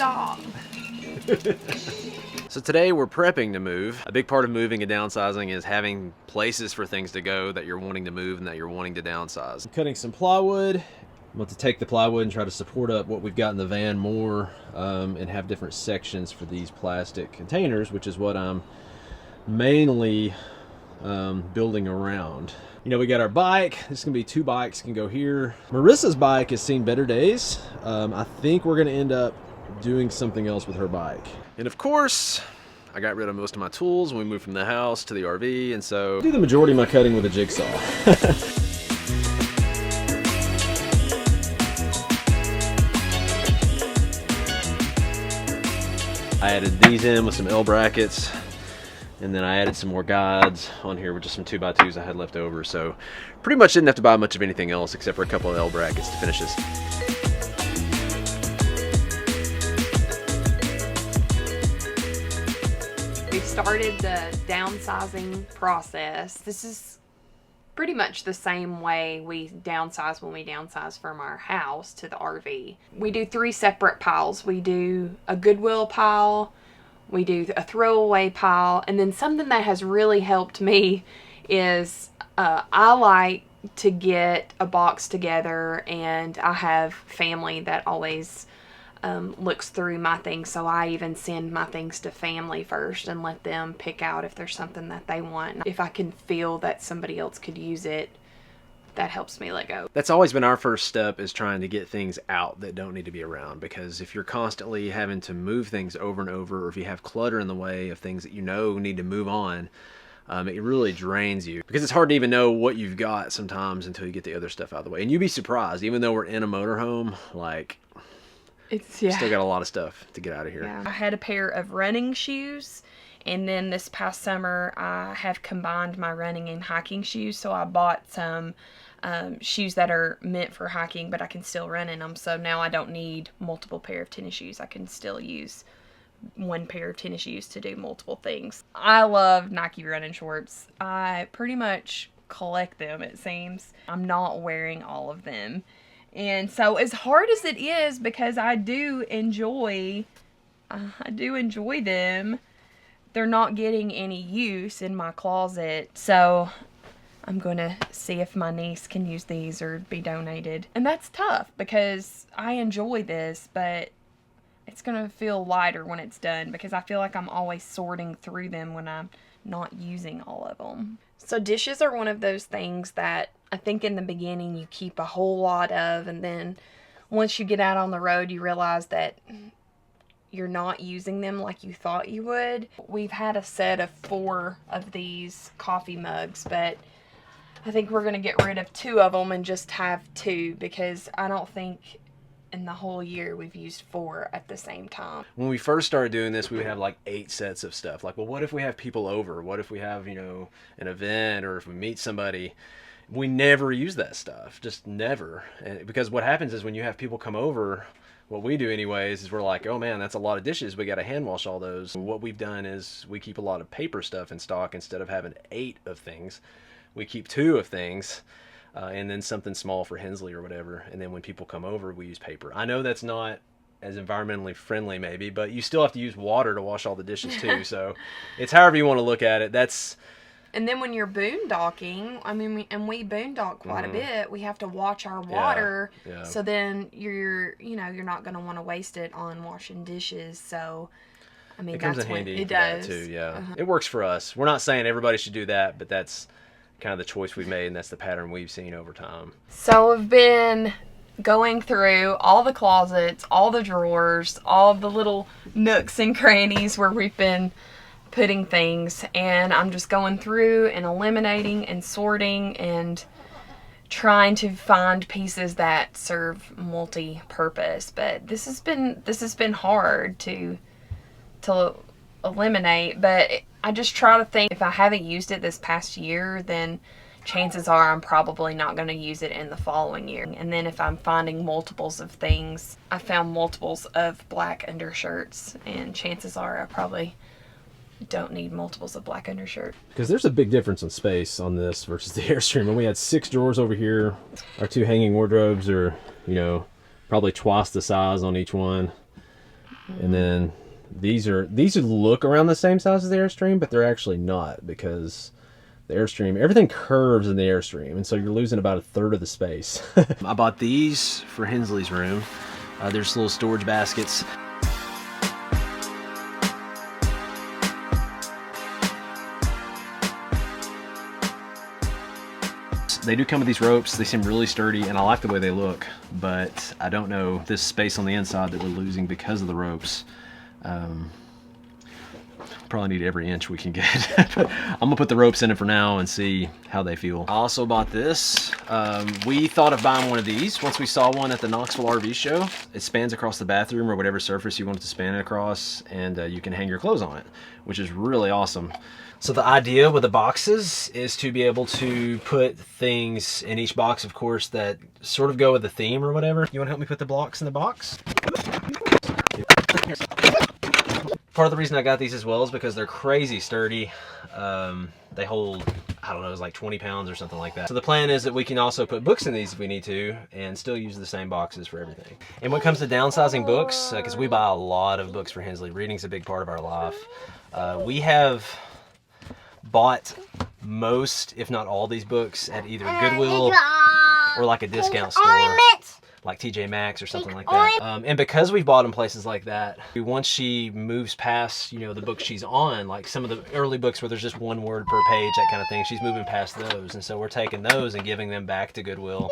stop. So today we're prepping to move. A big part of moving and downsizing is having places for things to go that you're wanting to move and that you're wanting to downsize. I'm cutting some plywood. I'm going to take the plywood and try to support up what we've got in the van more, and have different sections for these plastic containers, which is what I'm mainly building around. You know, we got our bike. This is gonna be 2 bikes can go here. Marissa's bike has seen better days. I think we're gonna end up doing something else with her bike. And of course, I got rid of most of my tools when we moved from the house to the RV, and so I do the majority of my cutting with a jigsaw. I added these in with some L brackets. And then I added some more guides on here with just some 2x2s I had left over. So pretty much didn't have to buy much of anything else except for a couple of L brackets to finish this. We've started the downsizing process. This is pretty much the same way we downsize when we downsize from our house to the RV. We do 3 separate piles. We do a Goodwill pile, we do a throwaway pile, and then something that has really helped me is I like to get a box together, and I have family that always looks through my things, so I even send my things to family first and let them pick out if there's something that they want. If I can feel that somebody else could use it, that helps me let go. That's always been our first step, is trying to get things out that don't need to be around, because if you're constantly having to move things over and over, or if you have clutter in the way of things that you know need to move on, it really drains you, because it's hard to even know what you've got sometimes until you get the other stuff out of the way. And you'd be surprised, even though we're in a motorhome, like, still got a lot of stuff to get out of here. Yeah. I had a pair of running shoes, and then this past summer I have combined my running and hiking shoes, so I bought some shoes that are meant for hiking, but I can still run in them, so now I don't need multiple pair of tennis shoes. I can still use 1 pair of tennis shoes to do multiple things. I love Nike running shorts. I pretty much collect them, it seems. I'm not wearing all of them. And so as hard as it is, because I do enjoy them, they're not getting any use in my closet. So I'm gonna see if my niece can use these or be donated. And that's tough, because I enjoy this, but it's gonna feel lighter when it's done, because I feel like I'm always sorting through them when I'm not using all of them. So dishes are one of those things that I think in the beginning you keep a whole lot of, and then once you get out on the road you realize that you're not using them like you thought you would. We've had a set of 4 of these coffee mugs, but I think we're going to get rid of 2 of them and just have 2, because I don't think in the whole year we've used 4 at the same time. When we first started doing this, we would have like 8 sets of stuff. Like, well, what if we have people over? What if we have, you know, an event, or if we meet somebody? We never use that stuff, just never. And because what happens is when you have people come over, what we do anyways is we're like, oh man, that's a lot of dishes. We got to hand wash all those. And what we've done is we keep a lot of paper stuff in stock. Instead of having 8 of things, we keep 2 of things, and then something small for Hensley or whatever. And then when people come over, we use paper. I know that's not as environmentally friendly maybe, but you still have to use water to wash all the dishes too. So it's however you want to look at it. And then when you're boondocking, I mean, and we boondock quite a bit, we have to watch our water. Yeah. So then you're not going to want to waste it on washing dishes. So, I mean, it comes that's in handy. It does. Too, yeah. It works for us. We're not saying everybody should do that, but that's kind of the choice we've made, and that's the pattern we've seen over time. So I've been going through all the closets, all the drawers, all the little nooks and crannies where we've been putting things, and I'm just going through and eliminating and sorting and trying to find pieces that serve multi-purpose. But this has been hard to eliminate, but I just try to think, if I haven't used it this past year, then chances are I'm probably not going to use it in the following year. And then if I'm finding multiples of things, I found multiples of black undershirts, and chances are I probably don't need multiples of black undershirt. Because there's a big difference in space on this versus the Airstream. And we had 6 drawers over here. Our 2 hanging wardrobes are, you know, probably twice the size on each one. And then these would look around the same size as the Airstream, but they're actually not, because the Airstream, everything curves in the Airstream, and so you're losing about a third of the space. I bought these for Hensley's room. There's little storage baskets. They do come with these ropes. They seem really sturdy, and I like the way they look, but I don't know this space on the inside that we're losing because of the ropes. Probably need every inch we can get. But I'm gonna put the ropes in it for now and see how they feel. I also bought this. We thought of buying one of these once we saw one at the Knoxville RV show. It spans across the bathroom or whatever surface you want it to span it across, and you can hang your clothes on it, which is really awesome. So the idea with the boxes is to be able to put things in each box, of course, that sort of go with the theme or whatever. You wanna help me put the blocks in the box? Part of the reason I got these as well is because they're crazy sturdy. They hold, I don't know, it's like 20 pounds or something like that. So the plan is that we can also put books in these if we need to, and still use the same boxes for everything. And when it comes to downsizing books, because we buy a lot of books for Hensley, reading's a big part of our life. We have bought most, if not all, these books at either Goodwill or like a discount store, like TJ Maxx or something like that. And because we've bought in places like that, once she moves past, you know, the book she's on, like some of the early books where there's just one word per page, that kind of thing, she's moving past those. And so we're taking those and giving them back to Goodwill.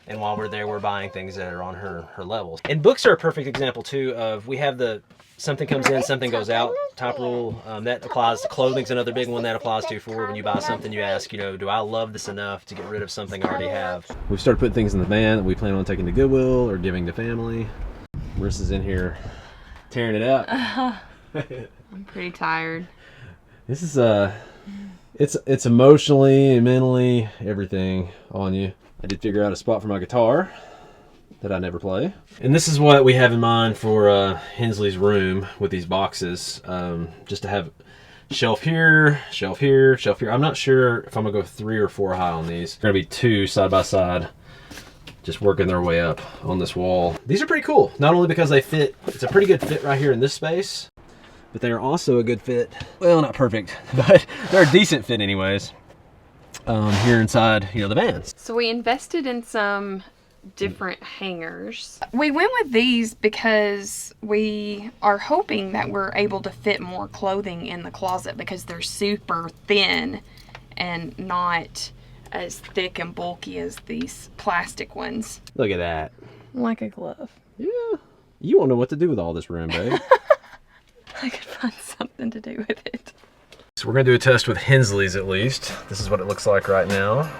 And while we're there, we're buying things that are on her levels. And books are a perfect example too of, we have the something comes in, something goes out top rule. That applies to clothing's another big one that applies to for when you buy something, you ask, you know, do I love this enough to get rid of something I already have? We've started putting things in the van that we plan on taking to Goodwill or giving to family. Marissa's in here tearing it up. I'm pretty tired. This is it's emotionally and mentally everything on you. I did figure out a spot for my guitar that I never play. And this is what we have in mind for Hensley's room with these boxes. Just to have shelf here, shelf here, shelf here. I'm not sure if I'm gonna go 3 or 4 high on these. They're gonna be 2 side by side, just working their way up on this wall. These are pretty cool, not only because they fit, it's a pretty good fit right here in this space, but they are also a good fit. Well, not perfect, but they're a decent fit anyways. Here inside, you know, the vans. So we invested in some different hangers. We went with these because we are hoping that we're able to fit more clothing in the closet because they're super thin and not as thick and bulky as these plastic ones. Look at that. Like a glove. Yeah. You won't know what to do with all this room, babe. I could find something to do with it. So we're gonna do a test with Hensley's at least. This is what it looks like right now.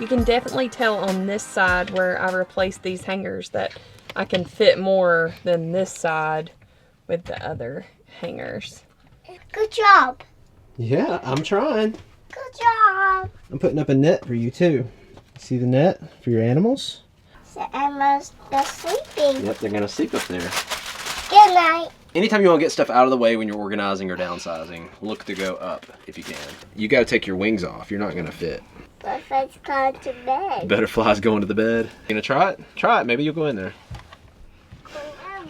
You can definitely tell on this side where I replaced these hangers that I can fit more than this side with the other hangers. Good job. Yeah, I'm trying. Good job. I'm putting up a net for you too. See the net for your animals? So Emma's sleeping. Yep, they're gonna sleep up there. Good night. Anytime you want to get stuff out of the way when you're organizing or downsizing, look to go up if you can. You gotta take your wings off. You're not gonna fit. Butterfly's going to bed. Butterfly's going to the bed. You gonna try it? Try it. Maybe you'll go in there.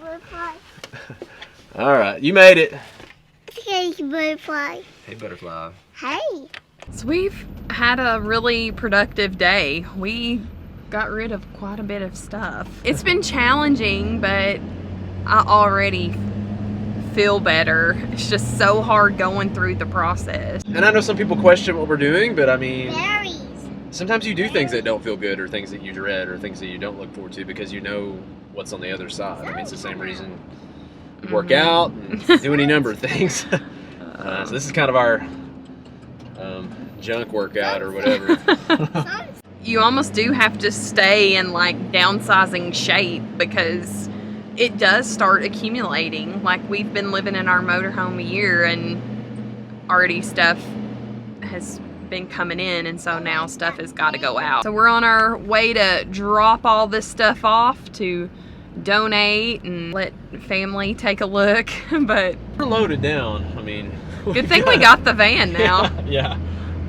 Butterfly. All right, you made it. Hey, butterfly. Hey, butterfly. Hey. So we've had a really productive day. We got rid of quite a bit of stuff. It's been challenging, but I already feel better. It's just so hard going through the process. And I know some people question what we're doing, but I mean, Berries. sometimes you do things that don't feel good or things that you dread or things that you don't look forward to because you know what's on the other side. I mean, it's the same reason you work out and do any number of things. So this is kind of our junk workout or whatever. You almost do have to stay in like downsizing shape because it does start accumulating. Like we've been living in our motorhome a year and already stuff has been coming in, and so now stuff has got to go out. So we're on our way to drop all this stuff off to donate and let family take a look. But we're loaded down. I mean, good thing we got the van now. Yeah.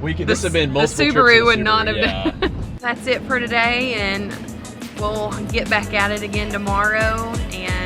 This have been multiple the trips Subaru in would not have yeah. done. That's it for today, and we'll get back at it again tomorrow. And